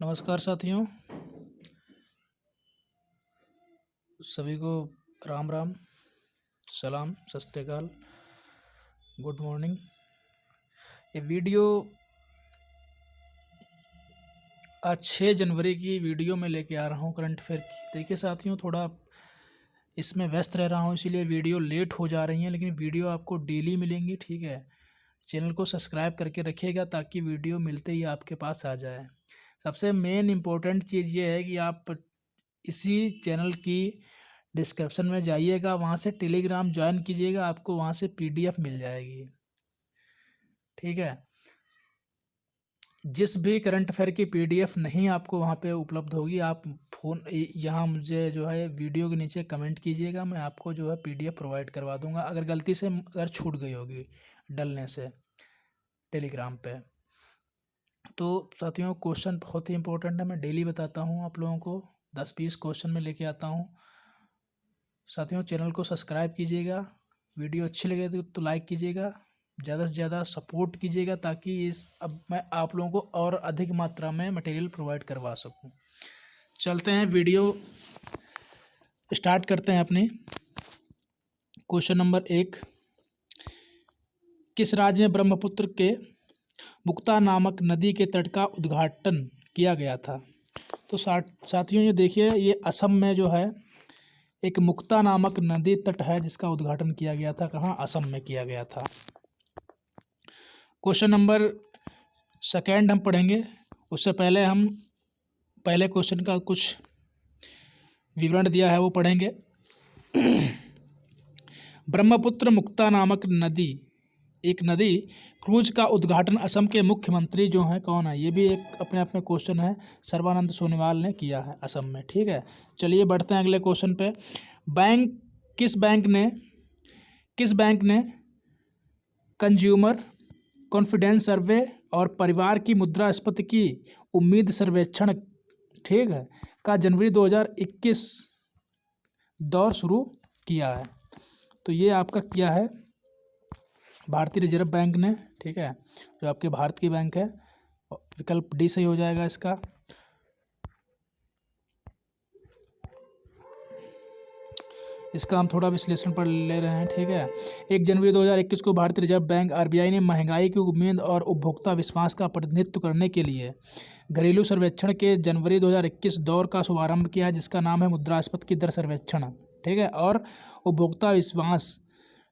नमस्कार साथियों, सभी को राम राम, सलाम, सत श्री अकाल, गुड मॉर्निंग। ये वीडियो आज 6 जनवरी की वीडियो में लेके आ रहा हूँ करंट अफेयर की। देखिए साथियों, थोड़ा इसमें व्यस्त रह रहा हूँ, इसीलिए वीडियो लेट हो जा रही हैं, लेकिन वीडियो आपको डेली मिलेंगी। ठीक है, चैनल को सब्सक्राइब करके रखिएगा ताकि वीडियो मिलते ही आपके पास आ जाए। सबसे मेन इम्पोर्टेंट चीज़ ये है कि आप इसी चैनल की डिस्क्रिप्शन में जाइएगा, वहाँ से टेलीग्राम ज्वाइन कीजिएगा, आपको वहाँ से पीडीएफ मिल जाएगी। ठीक है, जिस भी करंट अफेयर की पीडीएफ नहीं आपको वहाँ पे उपलब्ध होगी, आप फ़ोन यहाँ मुझे जो है वीडियो के नीचे कमेंट कीजिएगा, मैं आपको जो है पीडीएफ प्रोवाइड करवा दूँगा, अगर गलती से अगर छूट गई होगी डलने से टेलीग्राम पे। तो साथियों, क्वेश्चन बहुत ही इंपॉर्टेंट है, मैं डेली बताता हूँ आप लोगों को, 10-20 क्वेश्चन में लेके आता हूँ। साथियों, चैनल को सब्सक्राइब कीजिएगा, वीडियो अच्छी लगे तो लाइक कीजिएगा, ज़्यादा से ज़्यादा सपोर्ट कीजिएगा ताकि अब मैं आप लोगों को और अधिक मात्रा में मटेरियल प्रोवाइड करवा सकूं। चलते हैं, वीडियो स्टार्ट करते हैं अपनी। क्वेश्चन नंबर 1, किस राज्य में ब्रह्मपुत्र के मुक्ता नामक नदी के तट का उद्घाटन किया गया था? तो साथियों, ये देखिए, ये असम में जो है एक मुक्ता नामक नदी तट है जिसका उद्घाटन किया गया था। कहाँ? असम में किया गया था। क्वेश्चन नंबर 2 हम पढ़ेंगे, उससे पहले हम पहले क्वेश्चन का कुछ विवरण दिया है वो पढ़ेंगे। ब्रह्मपुत्र मुक्ता नामक नदी, एक नदी क्रूज का उद्घाटन असम के मुख्यमंत्री जो हैं कौन है? ये भी एक अपने आप में क्वेश्चन है, सर्बानंद सोनोवाल ने किया है असम में। ठीक है, चलिए बढ़ते हैं अगले क्वेश्चन पे। किस बैंक ने कंज्यूमर कॉन्फिडेंस सर्वे और परिवार की मुद्रास्फीति की उम्मीद सर्वेक्षण, ठीक है, का जनवरी 2021 दौर शुरू किया है? तो ये आपका किया है भारतीय रिजर्व बैंक ने। ठीक है, जो आपके भारत की बैंक है। विकल्प डी सही हो जाएगा इसका। इसका हम थोड़ा विश्लेषण पर ले रहे हैं। ठीक है, 1 जनवरी 2021 को भारतीय रिजर्व बैंक आरबीआई ने महंगाई की उम्मीद और उपभोक्ता विश्वास का प्रतिनिधित्व करने के लिए घरेलू सर्वेक्षण के जनवरी 2021 दौर का शुभारंभ किया है, जिसका नाम है मुद्रास्फीति की दर सर्वेक्षण। ठीक है, और उपभोक्ता विश्वास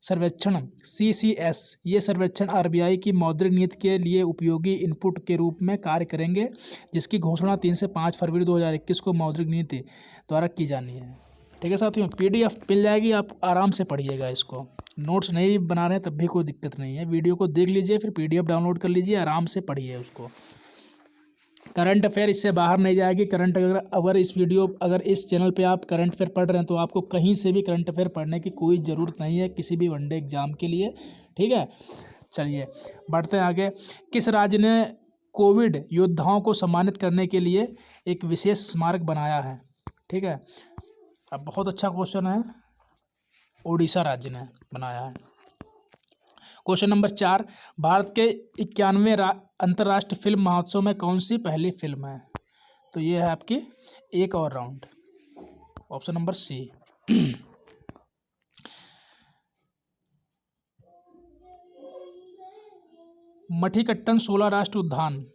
सर्वेक्षण CCS। ये सर्वेक्षण आरबीआई की मौद्रिक नीति के लिए उपयोगी इनपुट के रूप में कार्य करेंगे, जिसकी घोषणा 3 से 5 फरवरी 2021 को मौद्रिक नीति द्वारा की जानी है। ठीक है साथियों, पीडीएफ मिल जाएगी, आप आराम से पढ़िएगा इसको। नोट्स नहीं भी बना रहे हैं तब भी कोई दिक्कत नहीं है, वीडियो को देख लीजिए, फिर पीडीएफ डाउनलोड कर लीजिए, आराम से पढ़िए उसको। करंट अफेयर इससे बाहर नहीं जाएगी। अगर इस चैनल पे आप करंट अफेयर पढ़ रहे हैं तो आपको कहीं से भी करंट अफेयर पढ़ने की कोई ज़रूरत नहीं है किसी भी वनडे एग्जाम के लिए। ठीक है, चलिए बढ़ते हैं आगे। किस राज्य ने कोविड योद्धाओं को सम्मानित करने के लिए एक विशेष स्मारक बनाया है? ठीक है, अब बहुत अच्छा क्वेश्चन है, ओडिशा राज्य ने बनाया है। क्वेश्चन नंबर 4, भारत के 91वें अंतर्राष्ट्रीय फिल्म महोत्सव में कौन सी पहली फिल्म है? तो ये है आपकी एक और राउंड, ऑप्शन नंबर सी। मठीकट्टन 16 राष्ट्रीय उद्यान।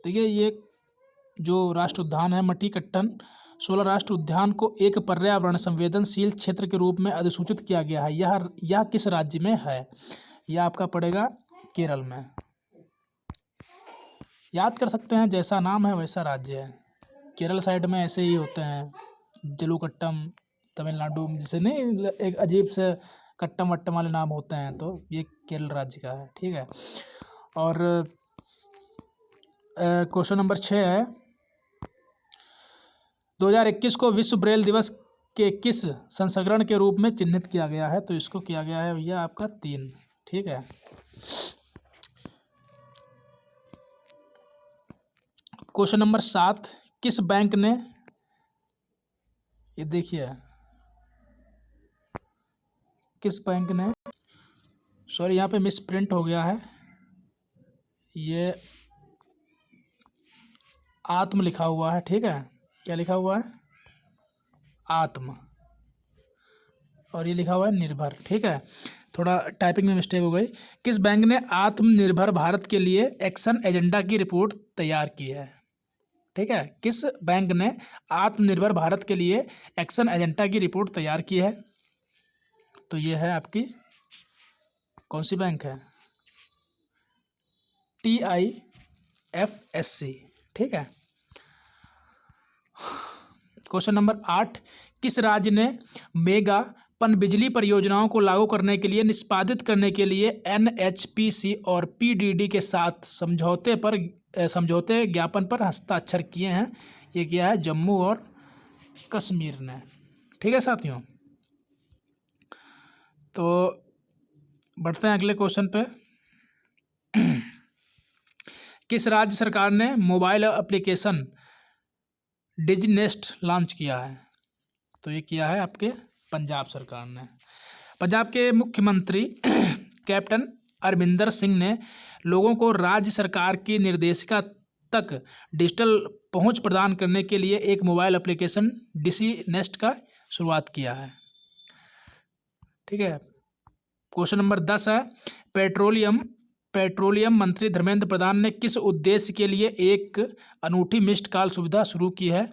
देखिए, ये जो राष्ट्रीय उद्यान है मठीकट्टन 16 राष्ट्रीय उद्यान को एक पर्यावरण संवेदनशील क्षेत्र के रूप में अधिसूचित किया गया है। यह किस राज्य में है? यह आपका पड़ेगा केरल में। याद कर सकते हैं, जैसा नाम है वैसा राज्य है। केरल साइड में ऐसे ही होते हैं, जलूकट्टम, तमिलनाडु जैसे नहीं, एक अजीब से कट्टम वट्टम वाले नाम होते हैं, तो ये केरल राज्य का है। ठीक है, और क्वेश्चन नंबर 6 है, 2021 को विश्व ब्रेल दिवस के किस संस्करण के रूप में चिन्हित किया गया है? तो इसको किया गया है भैया आपका 3। ठीक है, क्वेश्चन नंबर 7, किस बैंक ने, ये देखिए, किस बैंक ने, सॉरी यहाँ पे मिस प्रिंट हो गया है, ये आत्म लिखा हुआ है, ठीक है, क्या लिखा हुआ है, आत्म, और ये लिखा हुआ है निर्भर, ठीक है, थोड़ा टाइपिंग में मिस्टेक हो गई। किस बैंक ने आत्मनिर्भर भारत के लिए एक्शन एजेंडा की रिपोर्ट तैयार की है, ठीक है, किस बैंक ने आत्मनिर्भर भारत के लिए एक्शन एजेंडा की रिपोर्ट तैयार की है, तो ये है आपकी कौन सी बैंक है, TIFSC, ठीक है। क्वेश्चन नंबर 8, किस राज्य ने मेगा पनबिजली परियोजनाओं को लागू करने के लिए निष्पादित करने के लिए NHPC और PDD के साथ समझौते ज्ञापन पर हस्ताक्षर किए हैं, ये किया है जम्मू और कश्मीर ने, ठीक है साथियों। तो बढ़ते हैं अगले क्वेश्चन पे। किस राज्य सरकार ने मोबाइल एप्लीकेशन डिजिनेस्ट लॉन्च किया है, तो ये किया है आपके पंजाब सरकार ने। पंजाब के मुख्यमंत्री कैप्टन अमरिंदर सिंह ने लोगों को राज्य सरकार की निर्देशिका तक डिजिटल पहुंच प्रदान करने के लिए एक मोबाइल एप्लीकेशन डिजिनेस्ट का शुरुआत किया है, ठीक है। क्वेश्चन नंबर 10 है, पेट्रोलियम मंत्री धर्मेंद्र प्रधान ने किस उद्देश्य के लिए एक अनूठी मिस्ड कॉल सुविधा शुरू की है,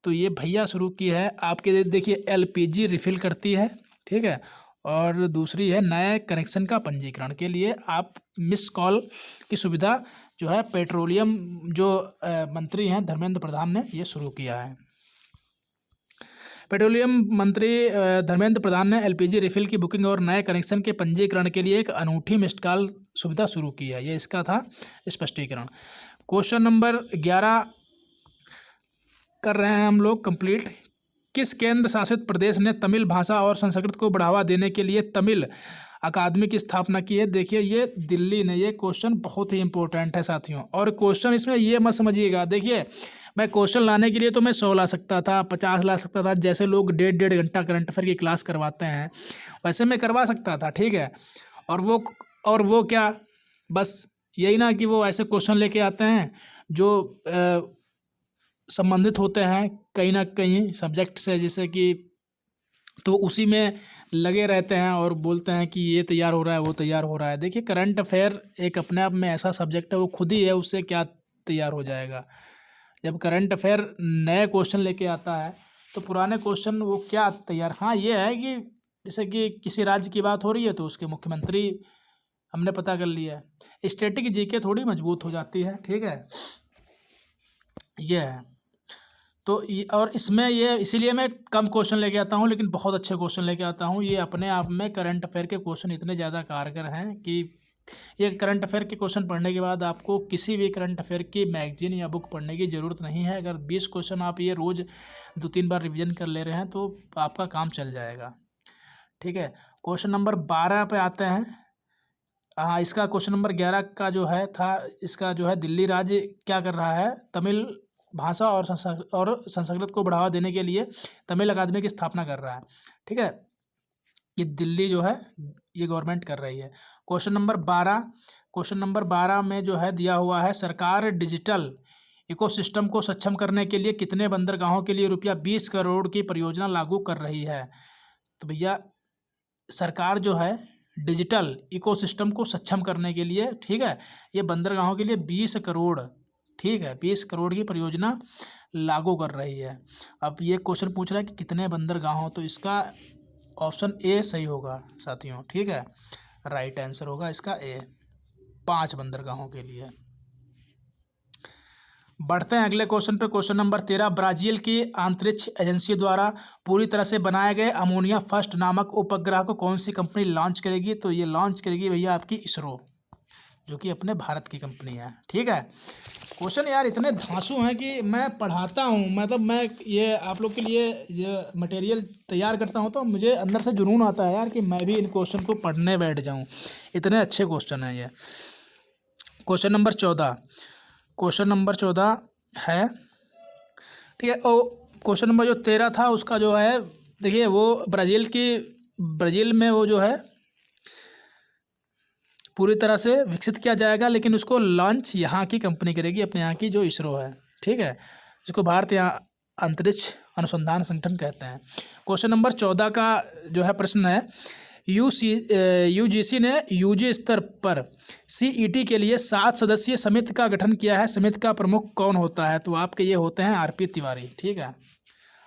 तो ये भैया शुरू की है आपके, देखिए LPG रिफ़िल करती है, ठीक है, और दूसरी है नए कनेक्शन का पंजीकरण के लिए आप मिस कॉल की सुविधा जो है पेट्रोलियम जो मंत्री हैं धर्मेंद्र प्रधान ने ये शुरू किया है। पेट्रोलियम मंत्री धर्मेंद्र प्रधान ने LPG रिफिल की बुकिंग और नए कनेक्शन के पंजीकरण के लिए एक अनूठी मिस्ड कॉल सुविधा शुरू की है, ये इसका था स्पष्टीकरण। क्वेश्चन नंबर 11 कर रहे हैं हम लोग कंप्लीट। किस केंद्र शासित प्रदेश ने तमिल भाषा और संस्कृत को बढ़ावा देने के लिए तमिल अकादमी की स्थापना की है, देखिए ये दिल्ली ने। ये क्वेश्चन बहुत ही इंपॉर्टेंट है साथियों, और क्वेश्चन इसमें ये मत समझिएगा, देखिए मैं क्वेश्चन लाने के लिए तो मैं 100 ला सकता था, 50 ला सकता था, जैसे लोग 1.5 घंटा करंट अफेयर की क्लास करवाते हैं वैसे मैं करवा सकता था, ठीक है। और वो क्या, बस यही ना कि वो ऐसे क्वेश्चन लेके आते हैं जो संबंधित होते हैं कहीं ना कहीं सब्जेक्ट से, जैसे कि तो उसी में लगे रहते हैं और बोलते हैं कि ये तैयार हो रहा है वो तैयार हो रहा है। देखिए करंट अफेयर एक अपने आप में ऐसा सब्जेक्ट है, वो खुद ही है, उससे क्या तैयार हो जाएगा। जब करंट अफेयर नए क्वेश्चन लेके आता है तो पुराने क्वेश्चन वो क्या तैयार, हाँ ये है कि जैसे कि किसी राज्य की बात हो रही है तो उसके मुख्यमंत्री हमने पता कर लिया है, स्टैटिक जीके थोड़ी मजबूत हो जाती है, ठीक है, ये है। तो और इसमें ये इसीलिए मैं कम क्वेश्चन लेके आता हूँ लेकिन बहुत अच्छे क्वेश्चन लेके आता हूँ। ये अपने आप में करंट अफेयर के क्वेश्चन इतने ज़्यादा कारगर हैं कि ये करंट अफेयर के क्वेश्चन पढ़ने के बाद आपको किसी भी करंट अफेयर की मैगजीन या बुक पढ़ने की ज़रूरत नहीं है। अगर 20 क्वेश्चन आप ये रोज़ 2-3 बार रिवीजन कर ले रहे हैं तो आपका काम चल जाएगा, ठीक है। क्वेश्चन नंबर 12 पे आते हैं। हाँ, इसका क्वेश्चन नंबर 11 का जो है था, इसका जो है दिल्ली राज्य क्या कर रहा है, तमिल भाषा और संस्कृत को बढ़ावा देने के लिए तमिल अकादमी की स्थापना कर रहा है, ठीक है। ये दिल्ली जो है ये गवर्नमेंट कर रही है। क्वेश्चन नंबर 12 में जो है दिया हुआ है, सरकार डिजिटल इकोसिस्टम को सक्षम करने के लिए कितने बंदरगाहों के लिए ₹20 करोड़ की परियोजना लागू कर रही है। तो भैया सरकार जो है डिजिटल इकोसिस्टम को सक्षम करने के लिए, ठीक है, ये बंदरगाहों के लिए 20 करोड़, ठीक है, 20 करोड़ की परियोजना लागू कर रही है। अब ये क्वेश्चन पूछ रहा है कि कितने बंदरगाहों, तो इसका ऑप्शन ए सही होगा साथियों, ठीक है, राइट आंसर होगा इसका ए, 5 बंदरगाहों के लिए। बढ़ते हैं अगले क्वेश्चन पे। क्वेश्चन नंबर 13, ब्राज़ील की अंतरिक्ष एजेंसी द्वारा पूरी तरह से बनाए गए अमोनिया फर्स्ट नामक उपग्रह को कौन सी कंपनी लॉन्च करेगी, तो ये लॉन्च करेगी भैया आपकी इसरो, जो कि अपने भारत की कंपनी है, ठीक है। क्वेश्चन यार इतने धांसू हैं कि मैं पढ़ाता हूँ, मतलब मैं ये आप लोग के लिए ये मटेरियल तैयार करता हूँ तो मुझे अंदर से जुनून आता है यार कि मैं भी इन क्वेश्चन को पढ़ने बैठ जाऊँ, इतने अच्छे क्वेश्चन हैं ये। क्वेश्चन नंबर 14 है, ठीक है। और क्वेश्चन नंबर जो 13 था उसका जो है, देखिए वो ब्राज़ील में वो जो है पूरी तरह से विकसित किया जाएगा, लेकिन उसको लॉन्च यहाँ की कंपनी करेगी, अपने यहाँ की जो इसरो है, ठीक है, जिसको भारत या अंतरिक्ष अनुसंधान संगठन कहते हैं। क्वेश्चन नंबर 14 का जो है प्रश्न है, यूजीसी ने यूजी स्तर पर सीईटी के लिए 7 सदस्यीय समिति का गठन किया है। समिति का प्रमुख कौन होता है? तो आपके ये होते हैं आरपी तिवारी। ठीक है,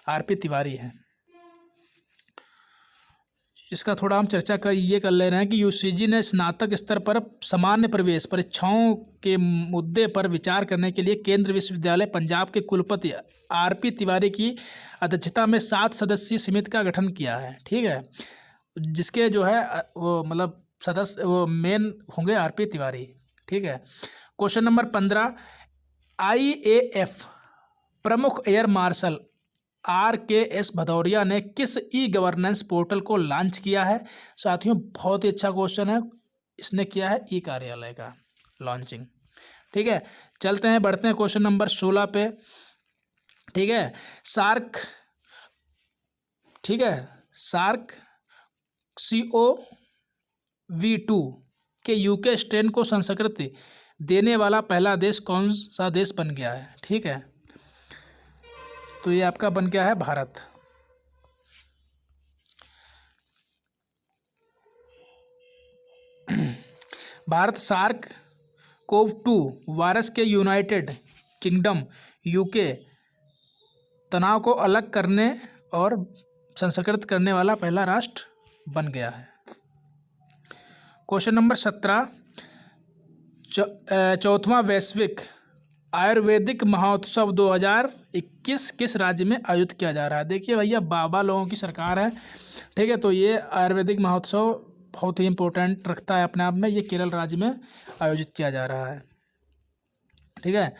आरपी तिवारी है। इसका थोड़ा हम चर्चा कर ले रहे हैं कि यूजीसी ने स्नातक स्तर पर सामान्य प्रवेश परीक्षाओं के मुद्दे पर विचार करने के लिए केंद्रीय विश्वविद्यालय पंजाब के कुलपति आरपी तिवारी की अध्यक्षता में 7 सदस्यीय समिति का गठन किया है। ठीक है, जिसके जो है वो मतलब सदस्य वो मेन होंगे आरपी तिवारी। ठीक है, क्वेश्चन नंबर 15, आईएएफ प्रमुख एयर मार्शल RKS भदौरिया ने किस ई गवर्नेंस पोर्टल को लॉन्च किया है? साथियों बहुत ही अच्छा क्वेश्चन है, इसने किया है ई कार्यालय का लॉन्चिंग। ठीक है, चलते हैं बढ़ते हैं क्वेश्चन नंबर 16 पे। ठीक है, सार्क, ठीक है, सार्क CoV-2 के यूके स्ट्रेन को संस्कृति देने वाला पहला देश कौन सा देश बन गया है? ठीक है, तो ये आपका बन गया है Bharat. Bharat SARS CoV-2 virus के यूनाइटेड किंगडम यूके तनाव को अलग करने और संस्कृत करने वाला पहला राष्ट्र बन गया है। क्वेश्चन नंबर 17, चौथवां वैश्विक आयुर्वेदिक महोत्सव 2021 किस राज्य में आयोजित किया जा रहा है? देखिए भैया, बाबा लोगों की सरकार है। ठीक है, तो ये आयुर्वेदिक महोत्सव बहुत ही इम्पोर्टेंट रखता है अपने आप में। ये केरल राज्य में आयोजित किया जा रहा है। ठीक है,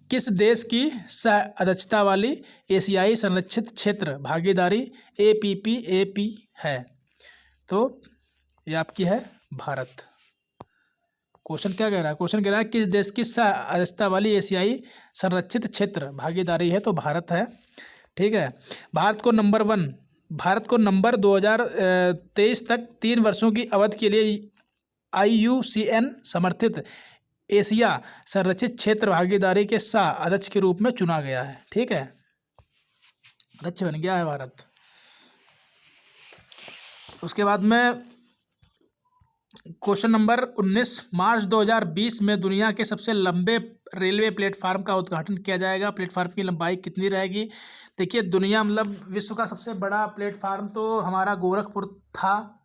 किस देश की सह अध्यक्षता वाली एशियाई संरक्षित क्षेत्र भागीदारी APPAP है? तो ये आपकी है भारत। क्वेश्चन क्या कह रहा है? क्वेश्चन कह रहा है किस देश की सह अध्यक्षता वाली एशियाई संरक्षित क्षेत्र भागीदारी है? तो भारत है। ठीक है, भारत को नंबर 2023 तक 3 वर्षों की अवधि के लिए IUCN समर्थित एशिया संरक्षित क्षेत्र भागीदारी के सह अध्यक्ष के रूप में चुना गया है। ठीक है, अध्यक्ष बन गया है भारत। उसके बाद में क्वेश्चन नंबर 19, मार्च 2020 में दुनिया के सबसे लंबे रेलवे प्लेटफार्म का उद्घाटन किया जाएगा। प्लेटफार्म की लंबाई कितनी रहेगी? देखिए, दुनिया मतलब विश्व का सबसे बड़ा प्लेटफार्म तो हमारा गोरखपुर था।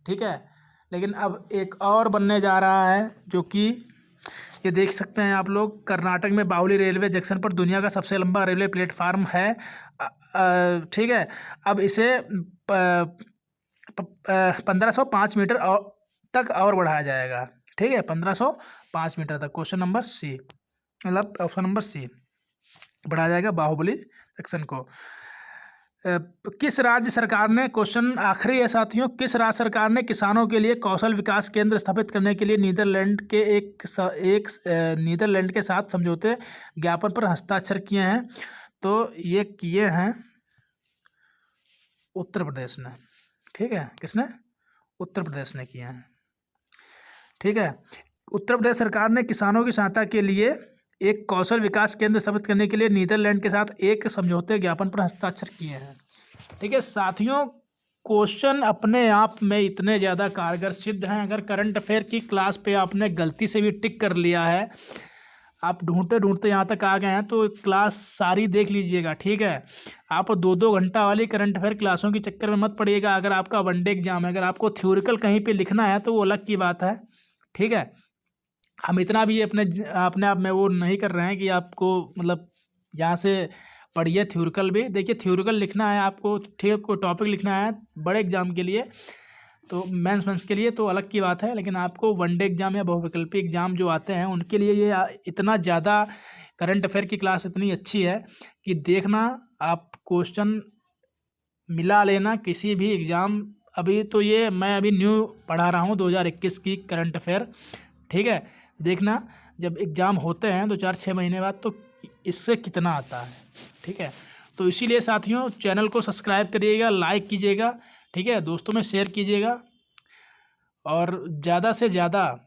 ठीक है, लेकिन अब एक और बनने जा रहा है, जो कि ये देख सकते हैं आप लोग, कर्नाटक में बावली रेलवे जंक्शन पर दुनिया का सबसे लंबा रेलवे प्लेटफार्म है। ठीक है, अब इसे 1505 मीटर तक और बढ़ाया जाएगा। ठीक है, 1505 मीटर तक। क्वेश्चन नंबर सी, मतलब ऑप्शन नंबर सी, बढ़ाया जाएगा बाहुबली जंक्शन को। किस राज्य सरकार ने, क्वेश्चन आखिरी है साथियों, किस राज्य सरकार ने किसानों के लिए कौशल विकास केंद्र स्थापित करने के लिए नीदरलैंड के साथ समझौते ज्ञापन पर हस्ताक्षर किए हैं? तो ये किए हैं उत्तर प्रदेश ने। ठीक है, किसने? उत्तर प्रदेश ने किए हैं। ठीक है, उत्तर प्रदेश सरकार ने किसानों की सहायता के लिए एक कौशल विकास केंद्र स्थापित करने के लिए नीदरलैंड के साथ एक समझौते ज्ञापन पर हस्ताक्षर किए हैं। ठीक है साथियों, क्वेश्चन अपने आप में इतने ज़्यादा कारगर सिद्ध हैं। अगर करंट अफेयर की क्लास पे आपने गलती से भी टिक कर लिया है, आप ढूंढते ढूंढते यहाँ तक आ गए हैं, तो क्लास सारी देख लीजिएगा। ठीक है, आप 2-2 घंटा वाली करंट अफेयर क्लासों के चक्कर में मत पड़िएगा। अगर आपका वनडे एग्जाम है, अगर आपको थ्योरिकल कहीं पे लिखना है तो वो अलग की बात है। ठीक है, हम इतना भी अपने आप में वो नहीं कर रहे हैं कि आपको मतलब यहाँ से पढ़िए थ्योरिकल भी। देखिए, थ्योरिकल लिखना है आपको, ठीक, कोई टॉपिक लिखना है बड़े एग्जाम के लिए, तो मेंस के लिए तो अलग की बात है। लेकिन आपको वनडे एग्जाम या बहुविकल्पी एग्जाम जो आते हैं उनके लिए ये इतना ज़्यादा करंट अफेयर की क्लास इतनी अच्छी है कि देखना, आप क्वेश्चन मिला लेना किसी भी एग्ज़ाम। अभी तो ये मैं अभी न्यू पढ़ा रहा हूँ 2021 की करंट अफेयर। ठीक है, देखना जब एग्ज़ाम होते हैं 2-4-6 महीने बाद तो इससे कितना आता है। ठीक है, तो इसीलिए साथियों चैनल को सब्सक्राइब करिएगा, लाइक कीजिएगा। ठीक है, दोस्तों में शेयर कीजिएगा और ज़्यादा से ज़्यादा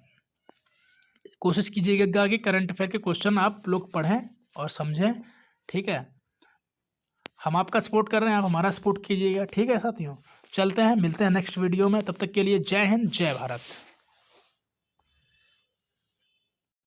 कोशिश कीजिएगा कि करंट अफेयर के क्वेश्चन आप लोग पढ़ें। और समझें, ठीक है। हम आपका सपोर्ट कर रहे हैं, आप हमारा सपोर्ट कीजिएगा, ठीक है साथियों। चलते हैं, मिलते हैं नेक्स्ट वीडियो में, तब तक के लिए जय हिंद, जय भारत।